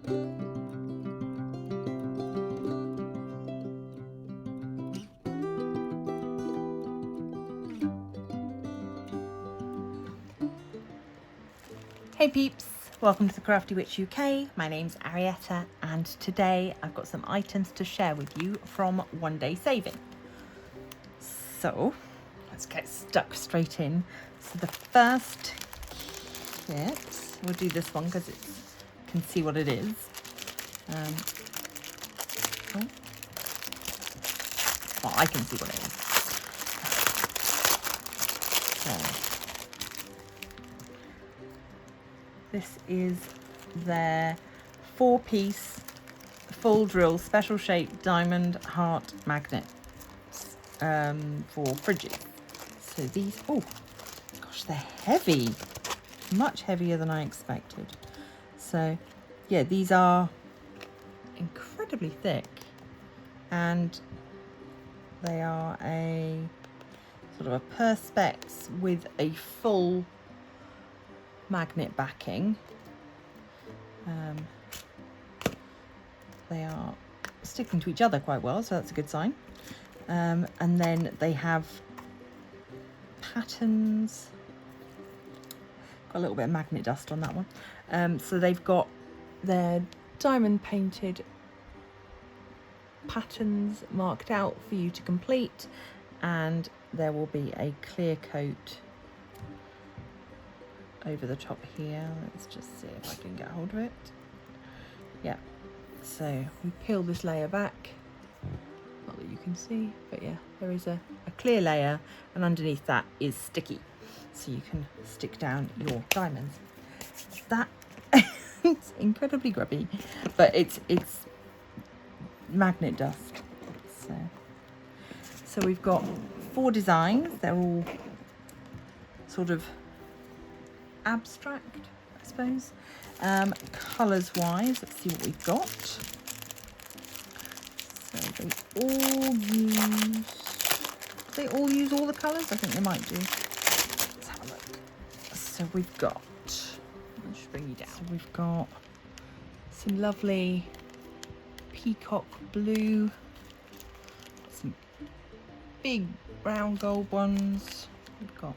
Hey peeps, welcome to the Crafty Witch UK. My name's Arietta and today I've got some items to share with you from One Day Saving. So let's get stuck straight in. So the first kit, we'll do this one because you can see what it is. Well, I can see what it is. So, this is their 4-piece full drill special shape diamond heart magnet for fridges. So these, oh gosh, they're heavy, much heavier than I expected. So yeah, these are incredibly thick and they are a sort of a perspex with a full magnet backing. They are sticking to each other quite well, so that's a good sign. And then they have patterns. Got a little bit of magnet dust on that one. So they've got their diamond painted patterns marked out for you to complete, and there will be a clear coat over the top here. Let's just see if I can get hold of it. Yeah, so we peel this layer back, not that you can see, but yeah, there is a clear layer, and underneath that is sticky, so you can stick down your diamonds. That it's incredibly grubby, but it's magnet dust. So we've got 4 designs. They're all sort of abstract, I suppose. Colours wise, let's see what we've got. So they all use all the colours? I think they might do. Let's have a look. So we've got, I'll just bring you down. So we've got some lovely peacock blue, some big round gold ones. We've got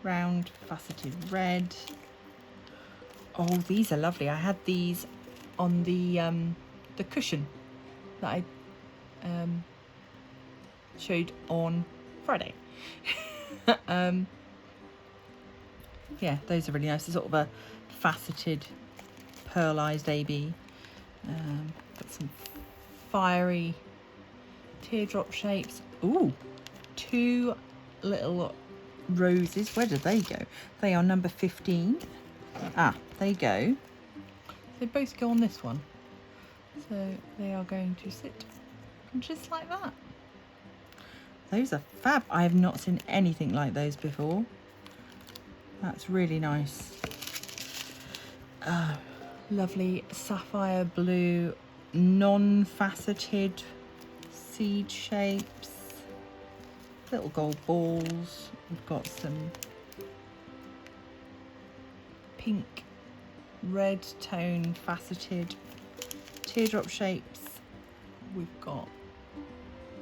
round faceted red. Oh, these are lovely. I had these on the cushion that I showed on Friday. Yeah, those are really nice. It's sort of a faceted pearlized AB. Got some fiery teardrop shapes. Ooh, 2 little roses. Where did they go? They are number 15. Ah, they go. They both go on this one. So they are going to sit just like that. Those are fab. I have not seen anything like those before. That's really nice. Lovely sapphire blue, non-faceted seed shapes. Little gold balls. We've got some pink, red tone faceted teardrop shapes. We've got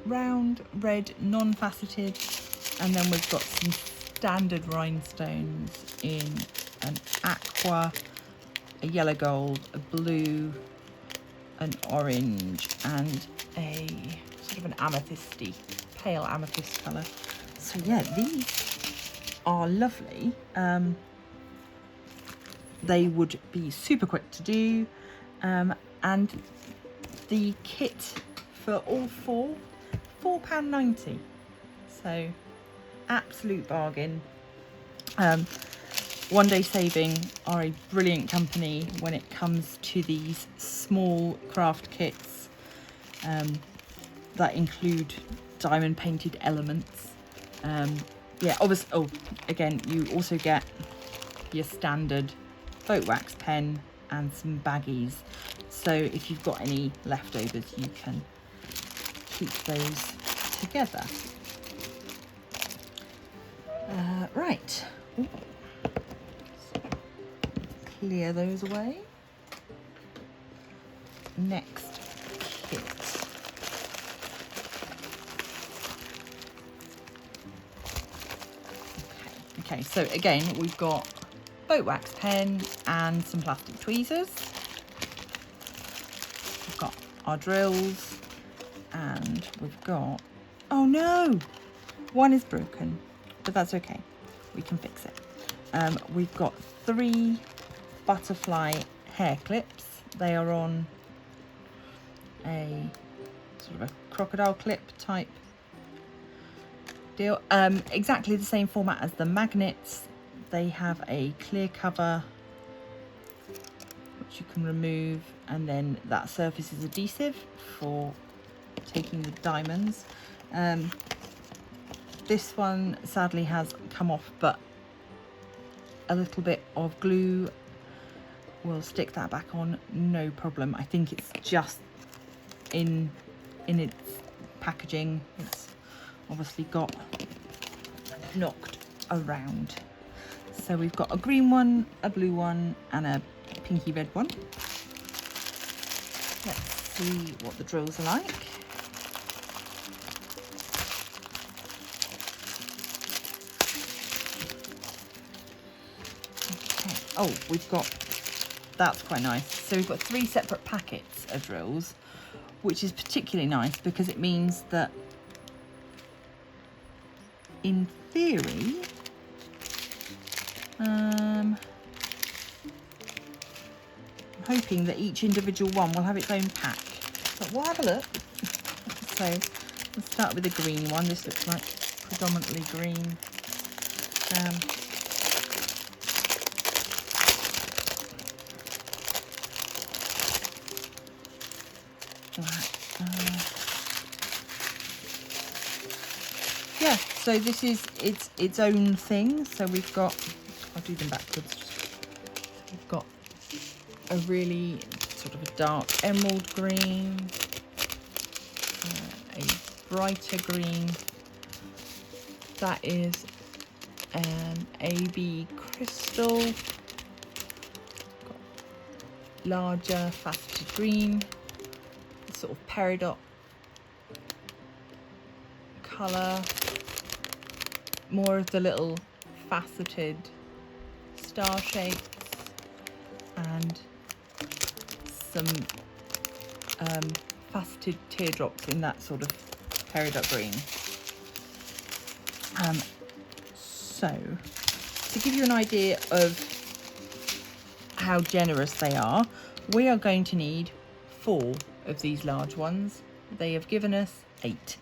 round, red, non-faceted, and then we've got some standard rhinestones in an aqua, a yellow gold, a blue, an orange, and a sort of an amethysty, pale amethyst colour. So yeah, these are lovely. They would be super quick to do, and the kit for all 4, £4.90. So absolute bargain. One Day Saving are a brilliant company when it comes to these small craft kits that include diamond painted elements. Yeah, obviously, oh, again, you also get your standard boat wax pen and some baggies. So if you've got any leftovers, you can keep those together. Right. Ooh. Clear those away. next kit. Okay, so again, we've got boat wax pen and some plastic tweezers. We've got our drills and we've got, oh no, one is broken, but that's okay. We can fix it. We've got 3 butterfly hair clips. They are on a sort of a crocodile clip type deal. Exactly the same format as the magnets. They have a clear cover which you can remove, and then that surface is adhesive for taking the diamonds. This one sadly has come off, but a little bit of glue will stick that back on, no problem. I think it's just in its packaging, it's obviously got knocked around. So we've got a green one, a blue one, and a pinky red one. Let's see what the drills are like. Okay. Oh, we've got, that's quite nice. So we've got 3 separate packets of drills, which is particularly nice because it means that in theory, I'm hoping that each individual one will have its own pack, but we'll have a look. So let's start with the green one. This looks like predominantly green. Yeah, so this is its own thing. So we've got, I'll do them backwards. We've got a really sort of a dark emerald green, a brighter green. That is an AB crystal. Got larger faceted green, sort of peridot colour. More of the little faceted star shapes and some faceted teardrops in that sort of peridot green. So to give you an idea of how generous they are, we are going to need 4 of these large ones. They have given us 8,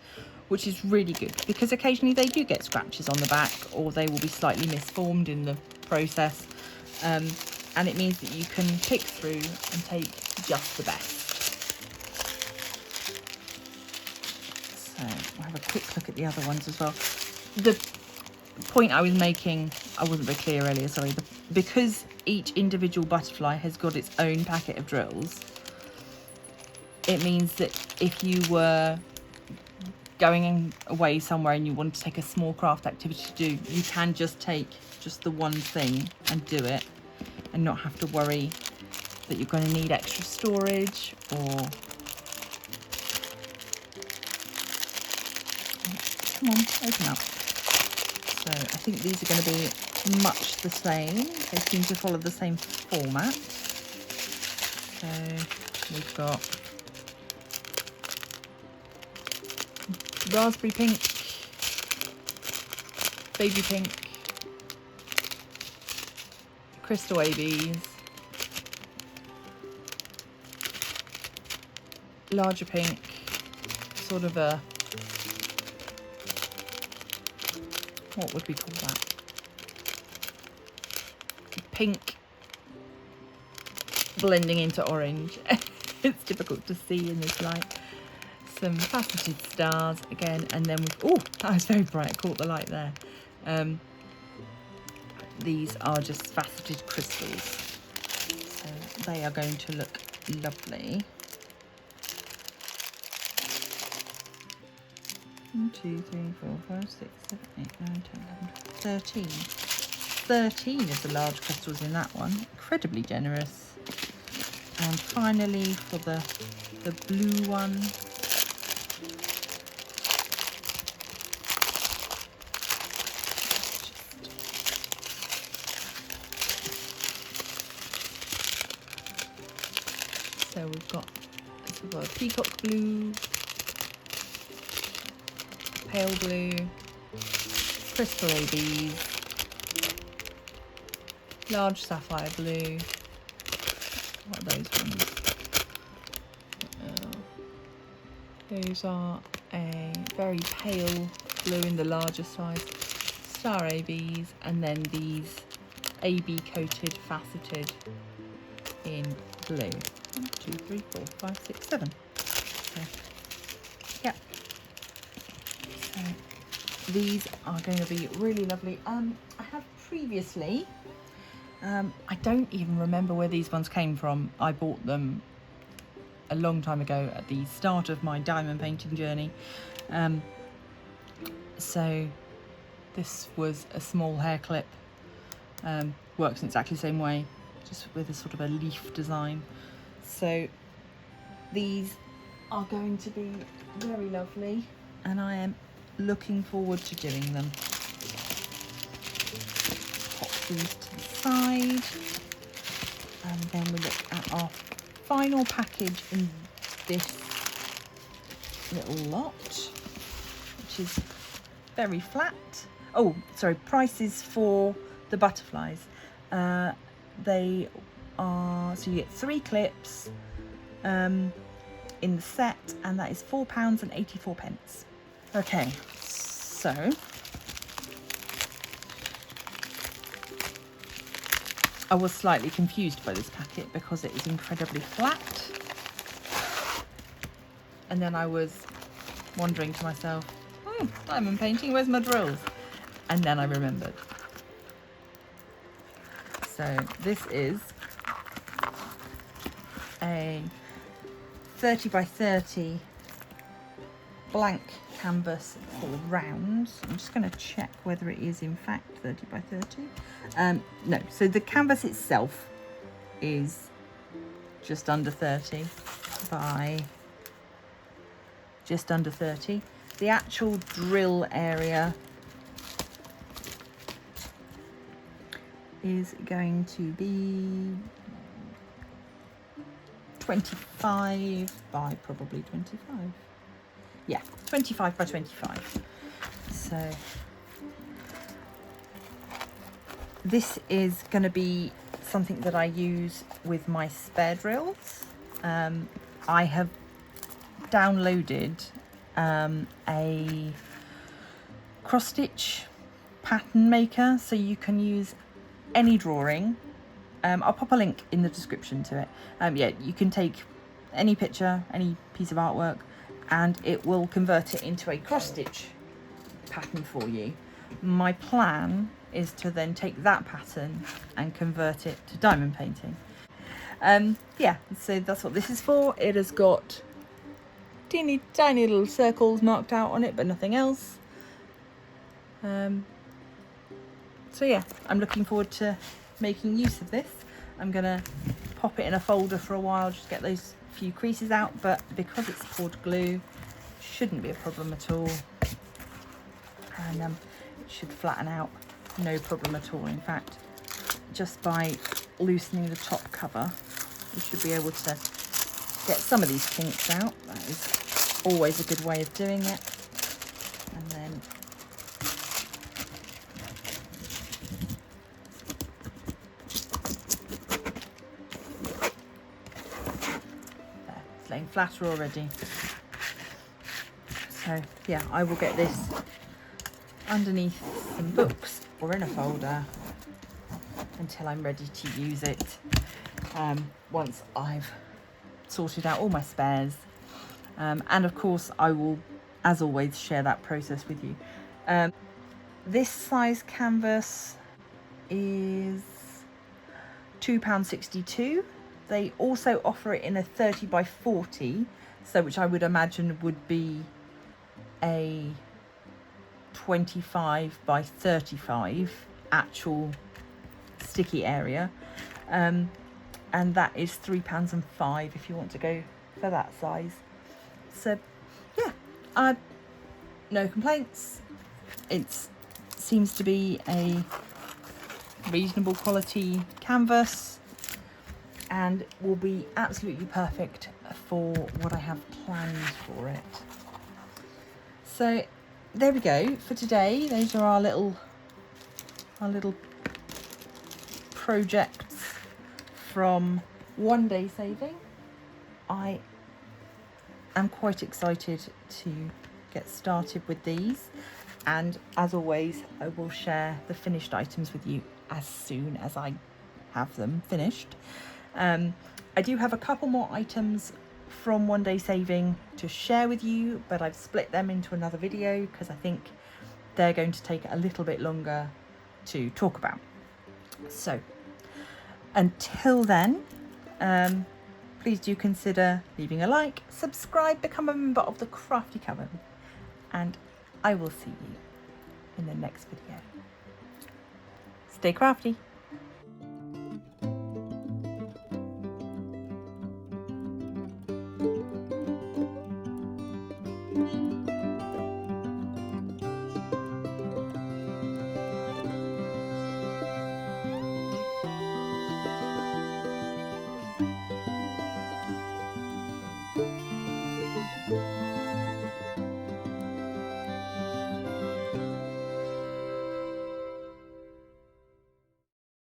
which is really good because occasionally they do get scratches on the back or they will be slightly misformed in the process, and it means that you can pick through and take just the best. So we'll have a quick look at the other ones as well. The point I was making, I wasn't very clear earlier, sorry, because each individual butterfly has got its own packet of drills, it means that if you were going away somewhere and you want to take a small craft activity to do, you can just take just the one thing and do it and not have to worry that you're going to need extra storage or... Come on, open up. So I think these are going to be much the same. They seem to follow the same format. So we've got raspberry pink, baby pink, crystal ABs, larger pink, sort of a, what would we call that? Pink blending into orange. It's difficult to see in this light. Some faceted stars again, and then we've, oh, that was very bright, I caught the light there. These are just faceted crystals, so they are going to look lovely. 1, 2, 3, 4, 5, 6, 7, 8, 9, 10, 11, 13. 13 of the large crystals in that one. Incredibly generous. And finally, for the blue one, so we've got a peacock blue, pale blue, crystal ABs, large sapphire blue. What are those ones? Those are a very pale blue in the larger size, star ABs, and then these AB coated faceted in blue. 1, 2, 3, 4, 5, 6, 7. So, yeah. So these are going to be really lovely. I have previously, I don't even remember where these ones came from. I bought them a long time ago at the start of my diamond painting journey. So this was a small hair clip, works in exactly the same way, just with a sort of a leaf design. So these are going to be very lovely, and I am looking forward to doing them. Pop these to the side, and then we look at our final package in this little lot, which is very flat. Oh, sorry, prices for the butterflies. They are, so you get 3 clips in the set, and that is £4.84. Okay, so I was slightly confused by this packet because it is incredibly flat, and then I was wondering to myself, diamond painting, where's my drills? And then I remembered. So this is a 30 by 30 blank canvas for rounds. I'm just going to check whether it is in fact 30 by 30. No, so the canvas itself is just under 30 by just under 30. The actual drill area is going to be 25 by probably 25. Yeah, 25 by 25. So this is going to be something that I use with my spare drills. I have downloaded a cross stitch pattern maker, so you can use any drawing. I'll pop a link in the description to it. Yeah, you can take any picture, any piece of artwork, and it will convert it into a cross stitch pattern for you. My plan is to then take that pattern and convert it to diamond painting. Yeah, so that's what this is for. It has got teeny tiny little circles marked out on it, but nothing else. So yeah, I'm looking forward to making use of this. I'm gonna pop it in a folder for a while, just get those few creases out, but because it's poured glue, shouldn't be a problem at all. And it should flatten out, no problem at all. In fact, just by loosening the top cover, we should be able to get some of these kinks out. That is always a good way of doing it. And then there, it's laying flatter already. So yeah, I will get this underneath some books or in a folder until I'm ready to use it, once I've sorted out all my spares. And of course I will, as always, share that process with you. This size canvas is £2.62. They also offer it in a 30 by 40, so which I would imagine would be a 25 by 35 actual sticky area. and that is £3.05 if you want to go for that size. So yeah, no complaints. It seems to be a reasonable quality canvas and will be absolutely perfect for what I have planned for it. So there we go for today. Those are our little projects from One Day Saving. I am quite excited to get started with these, and as always I will share the finished items with you as soon as I have them finished. I do have a couple more items from One Day Saving to share with you, but I've split them into another video because I think they're going to take a little bit longer to talk about. So until then, please do consider leaving a like, subscribe, become a member of the Crafty Coven, and I will see you in the next video. Stay crafty.